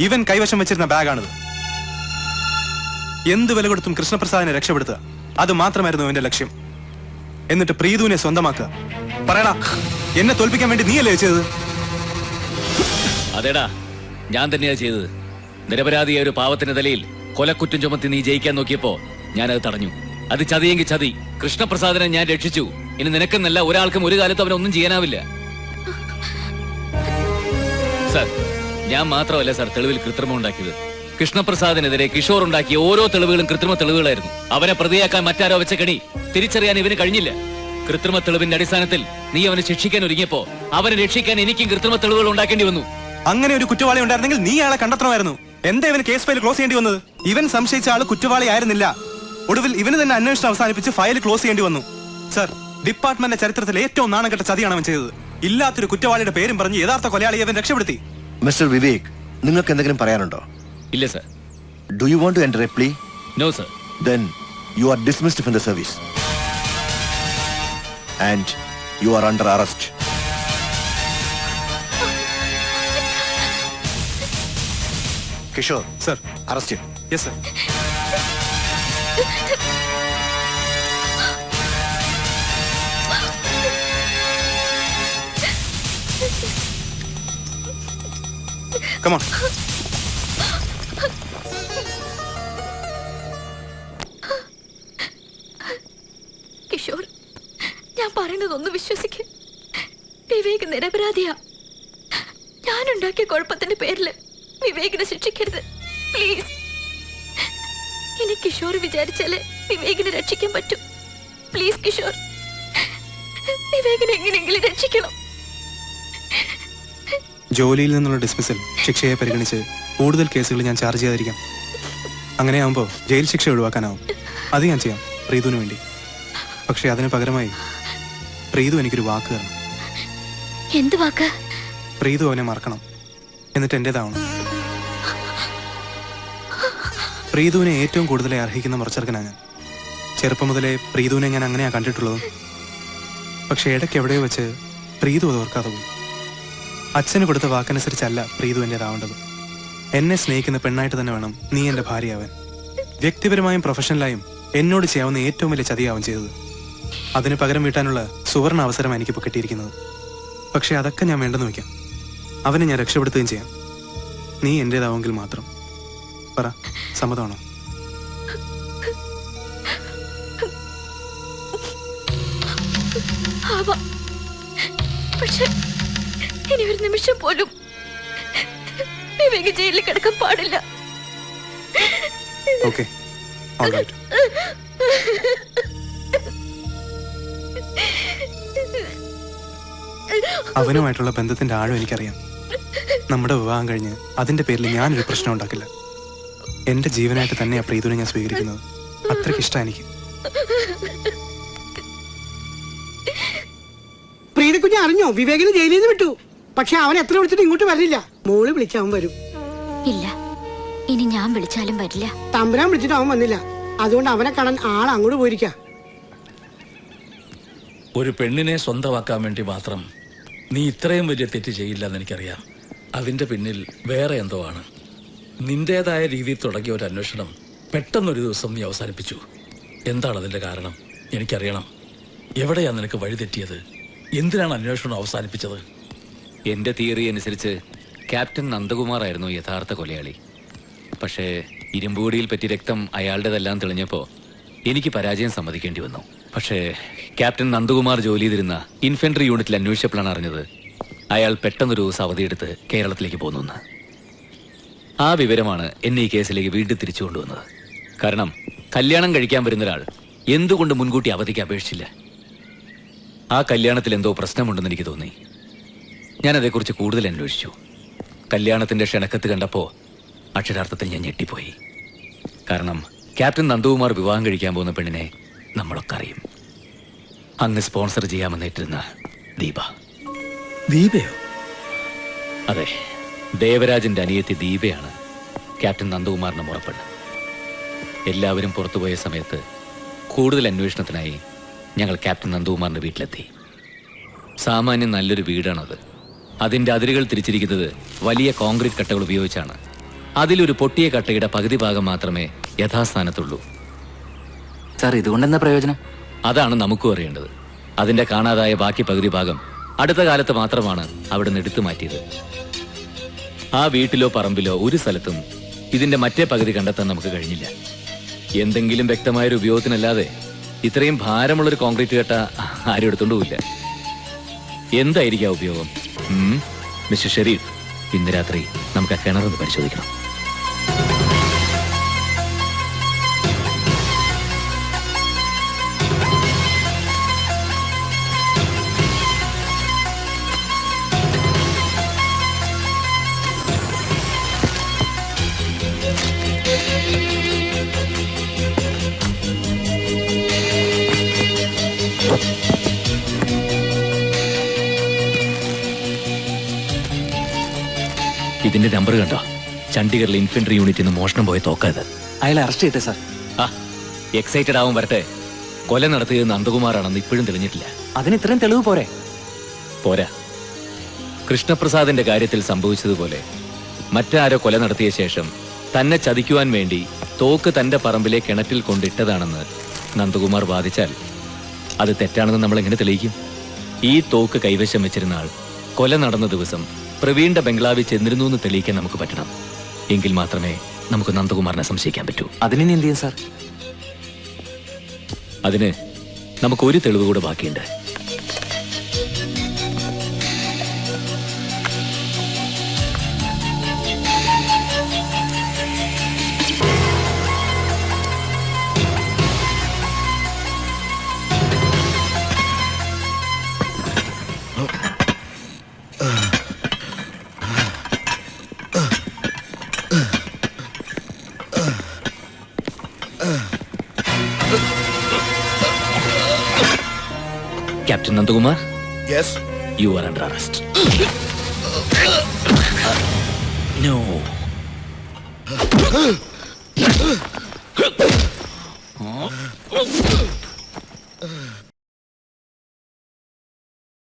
ഇവൻ കൈവശം വെച്ചിരുന്ന ബാഗാണിത്. എന്ത് വില കൊടുത്തും കൃഷ്ണപ്രസാദിനെ രക്ഷപ്പെടുത്തുക, അത് മാത്രമായിരുന്നു അവന്റെ ലക്ഷ്യം. എന്നിട്ട് പ്രീതുവിനെ സ്വന്തമാക്കുക. പറയടാ, എന്നെ തോൽപ്പിക്കാൻ വേണ്ടി നീയല്ലേ ചെയ്തത്? അതേടാ, ഞാൻ തന്നെയാ ചെയ്തത്. നിരപരാധിയായ ഒരു പാവത്തിന്റെ തലയിൽ കൊലക്കുറ്റം ചുമത്തി നീ ജയിക്കാൻ നോക്കിയപ്പോ ഞാനത് തടഞ്ഞു. അത് ചതിയെങ്കിൽ ചതി. കൃഷ്ണപ്രസാദിനെ ഞാൻ രക്ഷിച്ചു. ഇനി നിനക്കെന്നല്ല ഒരാൾക്കും ഒരു കാലത്ത് അവനൊന്നും ചെയ്യാനാവില്ല. സാർ, ഞാൻ മാത്രമല്ല സാർ തെളിവിൽ കൃത്രിമം ഉണ്ടാക്കിയത്. കൃഷ്ണപ്രസാദിനെതിരെ കിഷോർ ഉണ്ടാക്കിയ ഓരോ തെളിവുകളും കൃത്രിമ തെളിവുകളായിരുന്നു. അവനെ പ്രതിയാക്കാൻ മറ്റാരോ വെച്ച കണി തിരിച്ചറിയാൻ ഇവന് കഴിഞ്ഞില്ല. കൃത്രിമ തെളിവിന്റെ അടിസ്ഥാനത്തിൽ നീ അവനെ ശിക്ഷിക്കാൻ ഒരുങ്ങിയപ്പോ അവനെ രക്ഷിക്കാൻ എനിക്കും കൃത്രിമ തെളിവുകൾ ഉണ്ടാക്കേണ്ടി വന്നു. അങ്ങനെ ഒരു കുറ്റവാളി ഉണ്ടായിരുന്നെങ്കിൽ നീ അയാളെ കണ്ടെത്തണമായിരുന്നു. എന്താ ഇവന് കേസ് ഫയൽ ക്ലോസ് ചെയ്യേണ്ടി വന്നത്? ഇവൻ സംശയിച്ച ആള് കുറ്റവാളി ആയിരുന്നില്ല. ഒടുവിൽ ഇവന് തന്നെ അന്വേഷണം അവസാനിപ്പിച്ച് ഫയൽ ക്ലോസ് ചെയ്യേണ്ടി വന്നു. സർ, ഡിപ്പാർട്ട്മെന്റിന്റെ ചരിത്രത്തിൽ ഏറ്റവും നാണംകെട്ട ചതിയാണ് അവൻ ചെയ്തത്. ഇല്ലാത്തൊരു കുറ്റവാളിയുടെ പേരും പറഞ്ഞ് യഥാർത്ഥ കൊലയാളിയെ അവൻ രക്ഷപ്പെടുത്തി. മിസ്റ്റർ വിവേക്, നിങ്ങൾക്ക് എന്തെങ്കിലും പറയാനുണ്ടോ? ഇല്ല sir. Do you want to enter a plea? No sir. Then you are dismissed from the service and you are under arrest. Kishore, sir, arrest him. Yes sir. Come on. Kishore, ഞാൻ പറയുന്നതൊന്ന് വിശ്വസിക്ക്. വിവേക് നിരപരാധിയാ. ഞാനുണ്ടാക്കിയ കുഴപ്പത്തിന്റെ പേരിൽ വിവേകിനെ ശിക്ഷിക്കരുത്, please. ഇനി കിഷോർ വിചാരിച്ചാലേ വിവേകിനെ രക്ഷിക്കാൻ പറ്റും. Please Kishore, വിവേകിനെ എങ്ങനെയെങ്കിലും രക്ഷിക്കണം. ജോലിയിൽ നിന്നുള്ള dismissal ശിക്ഷയെ പരിഗണിച്ച് കൂടുതൽ കേസുകൾ ഞാൻ ചാർജ് ചെയ്യാതിരിക്കാം. അങ്ങനെയാവുമ്പോൾ ജയിൽ ശിക്ഷ ഒഴിവാക്കാനാവും. അത് ഞാൻ ചെയ്യാം പ്രീതുവിന് വേണ്ടി. പക്ഷെ അതിന് പകരമായി പ്രീതു എനിക്കൊരു വാക്ക് തരണം. എന്ത് വാക്ക്? പ്രീതു അവനെ മറക്കണം, എന്നിട്ട് എന്റേതാവണം. പ്രീതുവിനെ ഏറ്റവും കൂടുതലായി അർഹിക്കുന്ന മുറച്ചെറുക്കനാണ് ഞാൻ. ചെറുപ്പം മുതലേ പ്രീതുവിനെ ഞാൻ അങ്ങനെയാ കണ്ടിട്ടുള്ളതും. പക്ഷെ ഇടയ്ക്ക് എവിടെയോ വെച്ച് പ്രീതു അത് ഓർക്കാതെ പോയി. അച്ഛന് കൊടുത്ത വാക്കനുസരിച്ചല്ല പ്രീതു എന്റേതാവേണ്ടത്. എന്നെ സ്നേഹിക്കുന്ന പെണ്ണായിട്ട് തന്നെ വേണം നീ എന്റെ ഭാര്യയാവാൻ. വ്യക്തിപരമായും പ്രൊഫഷണലായും എന്നോട് ചെയ്യാവുന്ന ഏറ്റവും വലിയ ചതിയാവും ചെയ്തത്. അതിന് പകരം വീട്ടാനുള്ള സുവർണ അവസരം എനിക്കിപ്പോൾ കിട്ടിയിരിക്കുന്നത്. പക്ഷെ അതൊക്കെ ഞാൻ വേണ്ടെന്ന് വയ്ക്കാം. അവനെ ഞാൻ രക്ഷപ്പെടുത്തുകയും ചെയ്യാം. നീ എന്റേതാവെങ്കിൽ മാത്രം. പറ, സമ്മതമാണോ? പക്ഷെ ഇനി ഒരു നിമിഷം പോലും വിവേക് ജയിലിൽ കിടക്കാൻ പാടില്ല. Okay, all right. അവനുമായിട്ടുള്ള ബന്ധത്തിന്റെ ആഴം എനിക്കറിയാം. നമ്മുടെ വിവാഹം കഴിഞ്ഞ് അതിന്റെ പേരിൽ ഞാനൊരു പ്രശ്നം ഉണ്ടാക്കില്ല. എന്റെ ജീവനായിട്ട് തന്നെയാ പ്രീതുവിനെ ഞാൻ സ്വീകരിക്കുന്നത്. അത്രയ്ക്ക് ഇഷ്ടമാണ് എനിക്ക്. പ്രീതിക്കുഞ്ഞ് അറിഞ്ഞോ? വിവേകിനെ ജയിലിൽ നിന്ന് വിട്ടു. പക്ഷെ അവൻ എത്ര വിളിച്ചിട്ട് ഇങ്ങോട്ട് വരില്ല. മോള് വിളിച്ച അവൻ വരും. ഇല്ല, ഇനി ഞാൻ വിളിച്ചാലും വരില്ല. തമ്പുരാൻ വിളിച്ചിട്ട് അവൻ വന്നില്ല. അതുകൊണ്ട് അവനെ കാണാൻ ആൾ അങ്ങോട്ട് പോയിരിക്ക. ഒരു പെണ്ണിനെ സ്വന്തമാക്കാൻ വേണ്ടി മാത്രം നീ ഇത്രയും വലിയ തെറ്റ് ചെയ്യില്ലെന്ന് എനിക്കറിയാം. അതിന്റെ പിന്നിൽ വേറെ എന്തോ ആണ്. നിന്റേതായ രീതിയിൽ തുടങ്ങിയ ഒരു അന്വേഷണം പെട്ടെന്നൊരു ദിവസം നീ അവസാനിപ്പിച്ചു. എന്താണ് അതിന്റെ കാരണം? എനിക്കറിയണം. എവിടെയാ നിനക്ക് വഴിതെറ്റിയത്? എന്തിനാണ് അന്വേഷണം അവസാനിപ്പിച്ചത്? എന്റെ തിയറി അനുസരിച്ച് ക്യാപ്റ്റൻ നന്ദകുമാർ ആയിരുന്നു യഥാർത്ഥ കൊലയാളി. പക്ഷേ ഇരുമ്പുകൂടിയിൽ പറ്റി രക്തം അയാളുടേതെല്ലാം തെളിഞ്ഞപ്പോ എനിക്ക് പരാജയം സമ്മതിക്കേണ്ടി വന്നു. പക്ഷേ ക്യാപ്റ്റൻ നന്ദകുമാർ ജോലി ചെയ്തിരുന്ന ഇൻഫൻട്രി യൂണിറ്റിൽ അന്വേഷിച്ചപ്പോഴാണ് അറിഞ്ഞത് അയാൾ പെട്ടെന്നൊരു ദിവസം അവധിയെടുത്ത് കേരളത്തിലേക്ക് പോന്നു. ആ വിവരമാണ് എന്നെ ഈ കേസിലേക്ക് വീണ്ടും തിരിച്ചു കൊണ്ടുവന്നത്. കാരണം കല്യാണം കഴിക്കാൻ വരുന്ന ഒരാൾ എന്തുകൊണ്ട് മുൻകൂട്ടി അവധിക്ക് അപേക്ഷിച്ചില്ല? ആ കല്യാണത്തിൽ എന്തോ പ്രശ്നമുണ്ടെന്ന് എനിക്ക് തോന്നി. ഞാനതേക്കുറിച്ച് കൂടുതൽ അന്വേഷിച്ചു. കല്യാണത്തിന്റെ ക്ഷണക്കത്ത് കണ്ടപ്പോൾ അക്ഷരാർത്ഥത്തിൽ ഞാൻ ഞെട്ടിപ്പോയി. കാരണം ക്യാപ്റ്റൻ നന്ദകുമാർ വിവാഹം കഴിക്കാൻ പോകുന്ന പെണ്ണിനെ നമ്മളൊക്കെ അറിയും. അന്ന് സ്പോൺസർ ചെയ്യാമെന്നേറ്റിരുന്ന ദീപ. ദീപയോ? അതെ, ദേവരാജന്റെ അനിയത്തി ദീപയാണ് ക്യാപ്റ്റൻ നന്ദകുമാറിന്റെ മുറപ്പെണ്ണ്. എല്ലാവരും പുറത്തുപോയ സമയത്ത് കൂടുതൽ അന്വേഷണത്തിനായി ഞങ്ങൾ ക്യാപ്റ്റൻ നന്ദകുമാറിന്റെ വീട്ടിലെത്തി. സാമാന്യം നല്ലൊരു വീടാണത്. അതിന്റെ അതിരുകൾ തിരിച്ചിരിക്കുന്നത് വലിയ കോൺക്രീറ്റ് കട്ടകൾ ഉപയോഗിച്ചാണ്. അതിലൊരു പൊട്ടിയ കട്ടയുടെ പകുതി ഭാഗം മാത്രമേ യഥാസ്ഥാനത്തുള്ളൂ. സാർ ഇതുകൊണ്ടെന്താ പ്രയോജനം? അതാണ് നമുക്കും അറിയേണ്ടത്. അതിന്റെ കാണാതായ ബാക്കി പകുതി ഭാഗം അടുത്ത കാലത്ത് മാത്രമാണ് അവിടെ നിന്ന് എടുത്തു മാറ്റിയത്. ആ വീട്ടിലോ പറമ്പിലോ ഒരു സ്ഥലത്തും ഇതിന്റെ മറ്റേ പകുതി കണ്ടെത്താൻ നമുക്ക് കഴിഞ്ഞില്ല. എന്തെങ്കിലും വ്യക്തമായൊരു ഉപയോഗത്തിനല്ലാതെ ഇത്രയും ഭാരമുള്ളൊരു കോൺക്രീറ്റ് കട്ട ആരും എടുത്തോണ്ടുമില്ല. എന്തായിരിക്കും ആ ഉപയോഗം? മിസ്റ്റർ ഷെരീഫ്, ഇന്ന് രാത്രി നമുക്ക് ആ കിണറൊന്ന് പരിശോധിക്കണം. ഇതിന്റെ നമ്പർ കണ്ടോ? ചണ്ഡീഗറിലെ ഇൻഫൻട്രി യൂണിറ്റിൽ നിന്ന് മോഷണം പോയ തോക്കാത്. അയാളെ അറസ്റ്റ് ചെയ്തേ സാർ. ആ, എക്സൈറ്റഡ് ആവും വരട്ടെ. കൊല നടത്തിയത് നന്ദകുമാറാണെന്ന് ഇപ്പോഴും തെളിഞ്ഞിട്ടില്ല. അതിന് ഇത്രയും തെളിവ് പോരെ? പോരാ. കൃഷ്ണപ്രസാദിന്റെ കാര്യത്തിൽ സംഭവിച്ചതുപോലെ മറ്റാരോ കൊല നടത്തിയ ശേഷം തന്നെ ചതിക്കുവാൻ വേണ്ടി തോക്ക് തന്റെ പറമ്പിലെ കിണറ്റിൽ കൊണ്ടിട്ടതാണെന്ന് നന്ദകുമാർ വാദിച്ചാൽ അത് തെറ്റാണെന്ന് നമ്മൾ എങ്ങനെ തെളിയിക്കും? ഈ തോക്ക് കൈവശം വെച്ചിരുന്ന ആൾ കൊല നടന്ന ദിവസം പ്രവീണിന്റെ ബംഗ്ലാവിൽ ചെന്നിരുന്നു എന്ന് തെളിയിക്കാൻ നമുക്ക് പറ്റണം. എങ്കിൽ മാത്രമേ നമുക്ക് നന്ദകുമാറിനെ സംശയിക്കാൻ പറ്റൂ. അതിന് എന്ത് ചെയ്യും സാർ? അതിന് നമുക്ക് ഒരു തെളിവ് കൂടെ ബാക്കിയുണ്ട്. Captain Nandakumar? Yes? You are under arrest. No.